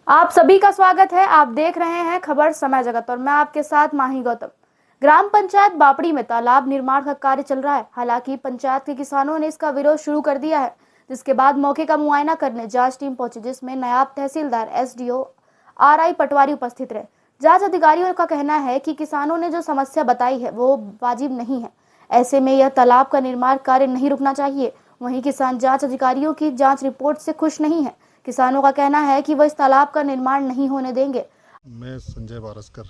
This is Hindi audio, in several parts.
आप सभी का स्वागत है। आप देख रहे हैं खबर समय जगत और मैं आपके साथ माही गौतम। ग्राम पंचायत बापड़ी में तालाब निर्माण का कार्य चल रहा है। हालांकि पंचायत के किसानों ने इसका विरोध शुरू कर दिया है, जिसके बाद मौके का मुआयना करने जांच टीम पहुंची, जिसमें नायब तहसीलदार एसडीओ आरआई पटवारी उपस्थित रहे। जांच अधिकारियों का कहना है कि किसानों ने जो समस्या बताई है वो वाजिब नहीं है। ऐसे में यह तालाब का निर्माण कार्य नहीं रुकना चाहिए। वहीं किसान जांच अधिकारियों की जांच रिपोर्ट से खुश नहीं है। किसानों का कहना है कि वह इस तालाब का निर्माण नहीं होने देंगे। मैं संजय बारसकर।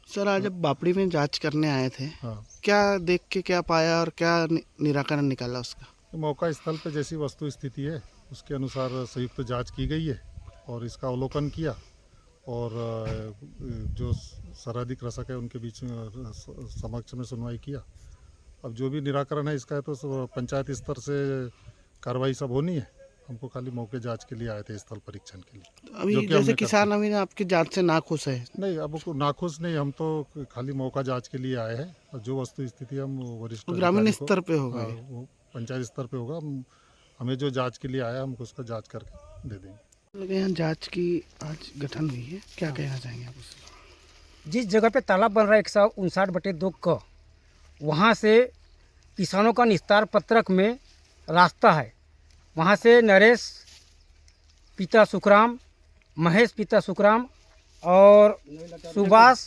सर, आज जब बापड़ी में जांच करने आए थे, हाँ, क्या देख के क्या पाया और क्या निराकरण निकाला उसका? मौका स्थल पर जैसी वस्तु स्थिति है उसके अनुसार संयुक्त जांच की गई है और इसका अवलोकन किया और जो सरहदी कृषक है उनके बीच में समक्ष में सुनवाई किया। अब जो भी निराकरण है इसका है तो पंचायत स्तर से कार्रवाई सब होनी है। हमको खाली मौके जांच के लिए आए थे, स्थल परीक्षण के लिए। अभी जैसे किसान अभी आपकी जांच से नाखुश है? नहीं, अब नाखुश नहीं, हम तो खाली मौका जांच के लिए आए हैं और जो वस्तु स्थिति हम वरिष्ठ ग्रामीण स्तर पे होगा, वो पंचायत स्तर पे होगा। हमें जो जांच के लिए आया हम उसका जांच करके दे देंगे। यहाँ जांच की आज गठन हुई है, क्या कहना चाहेंगे आप उससे? जिस जगह पे तालाब बन रहा है 159/2 का, वहाँ से किसानों का निस्तार पत्रक में रास्ता है। वहाँ से नरेश पिता सुखराम, महेश पिता सुखराम और सुभाष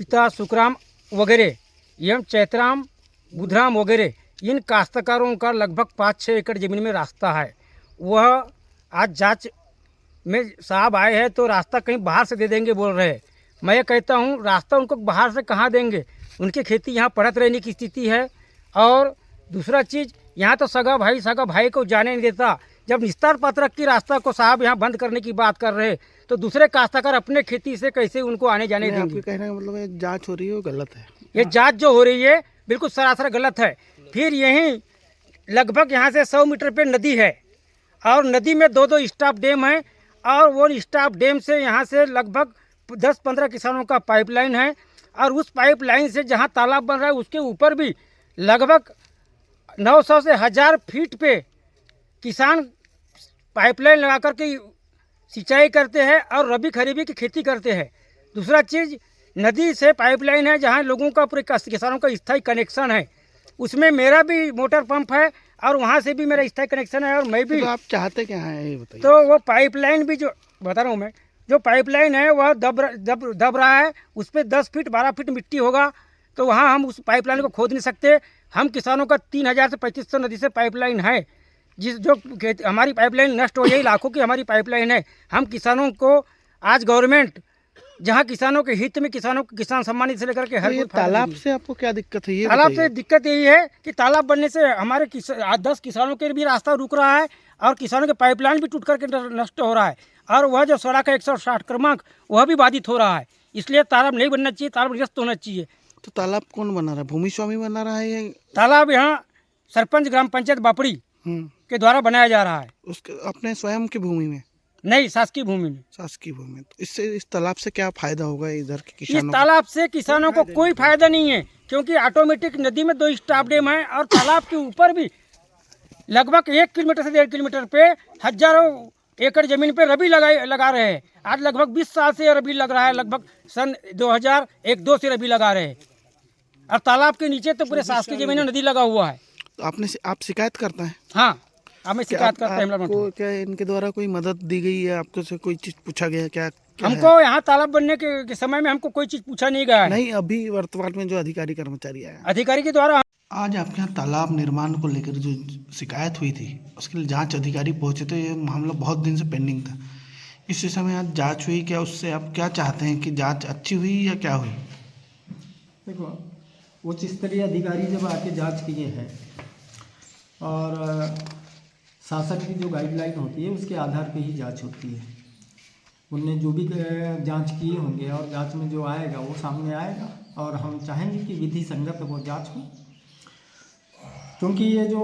पिता सुखराम वगैरह एवं चैतराम बुधराम वगैरह इन काश्तकारों का लगभग 5-6 एकड़ ज़मीन में रास्ता है। वह आज जांच में साहब आए हैं तो रास्ता कहीं बाहर से दे देंगे बोल रहे हैं। मैं कहता हूँ रास्ता उनको बाहर से कहाँ देंगे, उनकी खेती यहाँ पड़त रहने की स्थिति है। और दूसरा चीज़, यहाँ तो सगा भाई को जाने नहीं देता। जब निस्तार पत्रक की रास्ता को साहब यहाँ बंद करने की बात कर रहे तो दूसरे काश्तकार अपने खेती से कैसे उनको आने जाने देंगे? आपके कहने का मतलब ये जांच हो रही है वो गलत है? ये जांच जो हो रही है बिल्कुल सरासर गलत है। फिर यहीं लगभग यहाँ से 100 मीटर पे नदी है और नदी में 2-2 स्टॉप डैम है और वो स्टॉप डैम से यहाँ से लगभग 10-15 किसानों का पाइपलाइन है और उस पाइपलाइन से जहाँ तालाब बन रहा है उसके ऊपर भी लगभग 900 से 1000 फीट पे किसान पाइपलाइन लगा कर के सिंचाई करते हैं और रबी खरीबी की खेती करते हैं। दूसरा चीज़, नदी से पाइपलाइन है जहाँ लोगों का पूरे किसानों का स्थायी कनेक्शन है। उसमें मेरा भी मोटर पंप है और वहाँ से भी मेरा स्थायी कनेक्शन है और मैं भी। तो आप चाहते क्या हैं ये बताइए? तो वो पाइपलाइन भी जो बता रहा हूँ मैं, जो पाइपलाइन है वह दब रहा है। उस पर 10 फीट 12 फीट मिट्टी होगा तो वहाँ हम उस पाइपलाइन को खोद नहीं सकते। हम किसानों का 3000 से 3500 नदी से पाइपलाइन है, हमारी पाइपलाइन नष्ट हो जाए, लाखों की हमारी पाइपलाइन है। हम किसानों को आज गवर्नमेंट जहाँ किसानों के हित में किसान सम्मानित से लेकर के हर तालाब से आपको क्या दिक्कत है ये तालाब से दिक्कत यही है कि तालाब बनने से हमारे 10 किसानों के भी रास्ता रुक रहा है और किसानों के पाइपलाइन भी टूट करके नष्ट हो रहा है और वह जो सड़क है 160 क्रमांक वह भी बाधित हो रहा है। इसलिए तालाब नहीं बनना चाहिए, तालाब निरस्त होना चाहिए। तो तालाब कौन बना रहा है? भूमि स्वामी बना रहा है या तालाब यहाँ सरपंच ग्राम पंचायत बापड़ी के द्वारा बनाया जा रहा है। उसके अपने स्वयं की भूमि में नहीं, शासकीय भूमि में। शासकीय भूमि में। तो इससे इस तालाब से क्या फायदा होगा इधर के किसानों? इस तालाब से किसानों को कोई फायदा नहीं है क्योंकि ऑटोमेटिक नदी में 2 स्टॉप डैम है और तालाब के ऊपर भी लगभग 1 किलोमीटर से 1.5 किलोमीटर पे हजारों एकड़ जमीन पे रबी लगा रहे हैं। आज लगभग 20 साल से रबी लग रहा है, लगभग सन 2001-2 से रबी लगा रहे हैं और तालाब के नीचे तो पूरे शासकीय जमीन में नदी लगा हुआ है। तो आप शिकायत करते हैं? हाँ, हमें शिकायत करते हैं। आपको क्या इनके द्वारा कोई मदद दी गई है? आपको से कोई चीज़ पूछा गया क्या? हमको यहाँ तालाब बनने के समय में हमको कोई चीज़ पूछा नहीं गया है। नहीं, अभी वर्तमान में जो अधिकारी कर्मचारी आए अधिकारी के द्वारा। आज आपके यहाँ तालाब निर्माण को लेकर जो शिकायत हुई थी उसके लिए जांच अधिकारी पहुंचे थे। ये मामला बहुत दिन से पेंडिंग था। इस समय आज जांच हुई, क्या उससे आप क्या चाहते हैं कि जांच अच्छी हुई या क्या हुई? देखो, उच्च स्तरीय अधिकारी जब आके जांच किए हैं और शासन की जो गाइडलाइन होती है उसके आधार पे ही जांच होती है। उनने जो भी जांच किए होंगे और जांच में जो आएगा वो सामने आएगा और हम चाहेंगे कि विधि संगत वो जांच हो। क्योंकि ये जो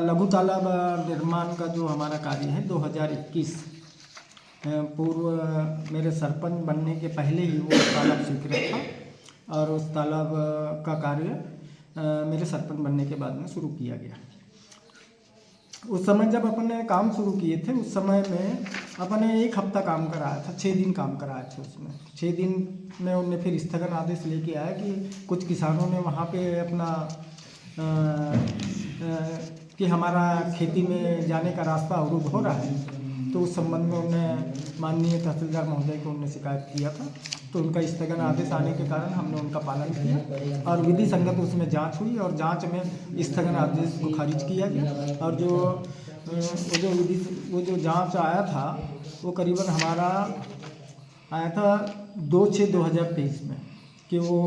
लघु तालाब निर्माण का जो हमारा कार्य है 2021 पूर्व मेरे सरपंच बनने के पहले ही वो तालाब स्वीकृत था और उस तालाब का कार्य मेरे सरपंच बनने के बाद में शुरू किया गया। उस समय जब अपन ने काम शुरू किए थे उस समय में अपन ने 1 हफ्ता काम कराया था, 6 दिन काम कराए थे उसमें। 6 दिन में उनने फिर स्थगन आदेश लेके आया कि कुछ किसानों ने वहाँ पे अपना कि हमारा खेती में जाने का रास्ता अवरुद्ध हो रहा है, तो उस संबंध में उन्हें माननीय तहसीलदार महोदय को उन्होंने शिकायत किया था। तो उनका स्थगन आदेश आने के कारण हमने उनका पालन किया और विधि संगत उसमें जांच हुई और जांच में स्थगन आदेश को खारिज किया गया। और वो जो जांच आया था वो करीबन हमारा आया था 2/6/2023 में कि वो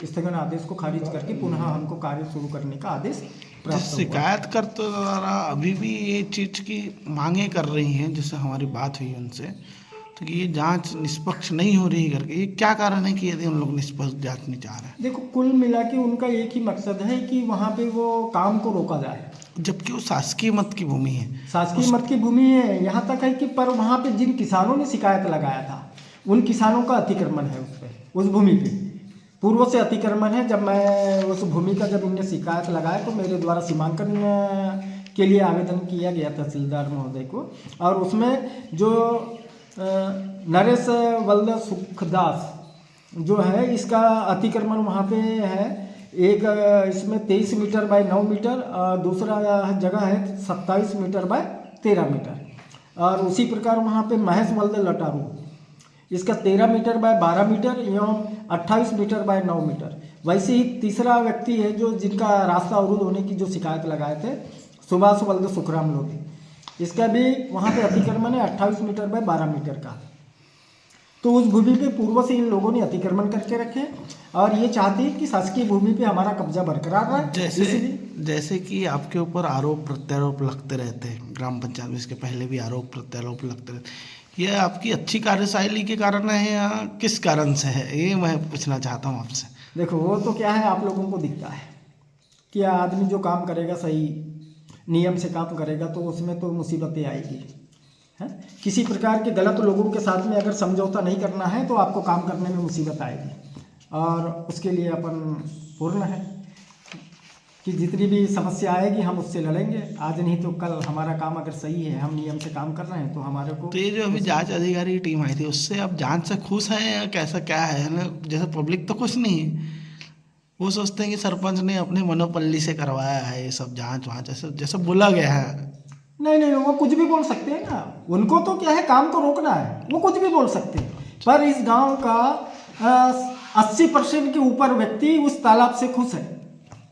स्थगन आदेश को खारिज करके पुनः हमको कार्य शुरू करने का आदेश प्राप्त हुआ। शिकायतकर्ता द्वारा अभी भी ये चीज़ की मांगे कर रही हैं, जैसे हमारी बात हुई उनसे, तो कि ये जांच निष्पक्ष नहीं हो रही करके, ये क्या कारण है कि यदि उन लोग निष्पक्ष जांच नहीं चाह रहे हैं? देखो, कुल मिला के उनका एक ही मकसद है कि वहाँ पे वो काम को रोका जाए, जबकि वो शासकीय मत की भूमि है। शासकीय मत की भूमि है। यहाँ तक है कि पर वहाँ पे जिन किसानों ने शिकायत लगाया था उन किसानों का अतिक्रमण है उस पर, उस भूमि पे पूर्व से अतिक्रमण है। जब मैं उस भूमि का जब इनने शिकायत लगाया तो मेरे द्वारा सीमांकन के लिए आवेदन किया गया तहसीलदार महोदय को, और उसमें जो नरेश वल्लभ सुखदास जो है इसका अतिक्रमण वहाँ पे है। एक इसमें 23 मीटर बाय 9 मीटर, दूसरा जगह है 27 मीटर बाय 13 मीटर, और उसी प्रकार वहाँ पे महेश वल्लभ लटारू इसका 13 मीटर बाय 12 मीटर एवं 28 मीटर बाय 9 मीटर। वैसे ही तीसरा व्यक्ति है जो जिनका रास्ता अवरुद्ध होने की जो शिकायत लगाए थे, सुभाष वल्लभ सुखराम लोधी, इसका भी वहाँ पे अतिक्रमण है 28 मीटर बाय 12 मीटर का। तो उस भूमि पे पूर्व से इन लोगों ने अतिक्रमण करके रखे और ये चाहते हैं कि शासकीय भूमि पे हमारा कब्जा बरकरार रहे। जैसे कि आपके ऊपर आरोप प्रत्यारोप लगते रहते हैं ग्राम पंचायत में, इसके पहले भी आरोप प्रत्यारोप लगते रहते, ये आपकी अच्छी कार्यशैली के कारण है या किस कारण से है, ये मैं पूछना चाहता हूँ आपसे। देखो, वो तो क्या है, आप लोगों को दिखता है कि आदमी जो काम करेगा सही नियम से काम करेगा तो उसमें तो मुसीबतें आएगी, है। किसी प्रकार के गलत लोगों के साथ में अगर समझौता नहीं करना है तो आपको काम करने में मुसीबत आएगी, और उसके लिए अपन पूर्ण है कि जितनी भी समस्या आएगी हम उससे लड़ेंगे। आज नहीं तो कल हमारा काम अगर सही है, हम नियम से काम कर रहे हैं तो हमारे को। तो ये जो अभी जांच अधिकारी की टीम आई थी उससे आप जांच से खुश हैं या कैसा क्या है ना? जैसे पब्लिक तो खुश नहीं है, वो सोचते हैं कि सरपंच ने अपने मनोपल्ली से करवाया है ये सब जांच वाँच, जैसे बोला गया है। नहीं, वो कुछ भी बोल सकते हैं ना, उनको तो क्या है, काम को रोकना है, वो कुछ भी बोल सकते हैं। पर इस गांव का 80% के ऊपर व्यक्ति उस तालाब से खुश है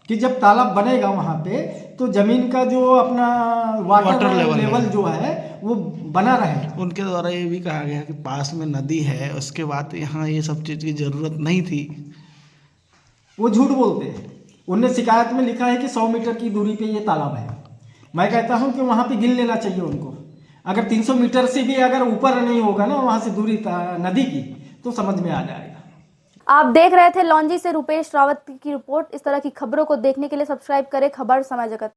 कि जब तालाब बनेगा वहाँ पे तो जमीन का जो अपना वाटर लेवल जो है वो बना रहे। उनके द्वारा ये भी कहा गया कि पास में नदी है, उसके बाद यहाँ ये सब चीज़ की ज़रूरत नहीं थी। वो झूठ बोलते हैं। उनने शिकायत में लिखा है कि 100 मीटर की दूरी पे ये तालाब है। मैं कहता हूँ कि वहाँ पे गिन लेना चाहिए उनको। अगर 300 मीटर से भी अगर ऊपर नहीं होगा ना वहाँ से दूरी नदी की, तो समझ में आ जाएगा। आप देख रहे थे लौंजी से रुपेश रावत की रिपोर्ट। इस तरह की खबरों को देखने के लिए सब्सक्राइब करें खबर समय जगत।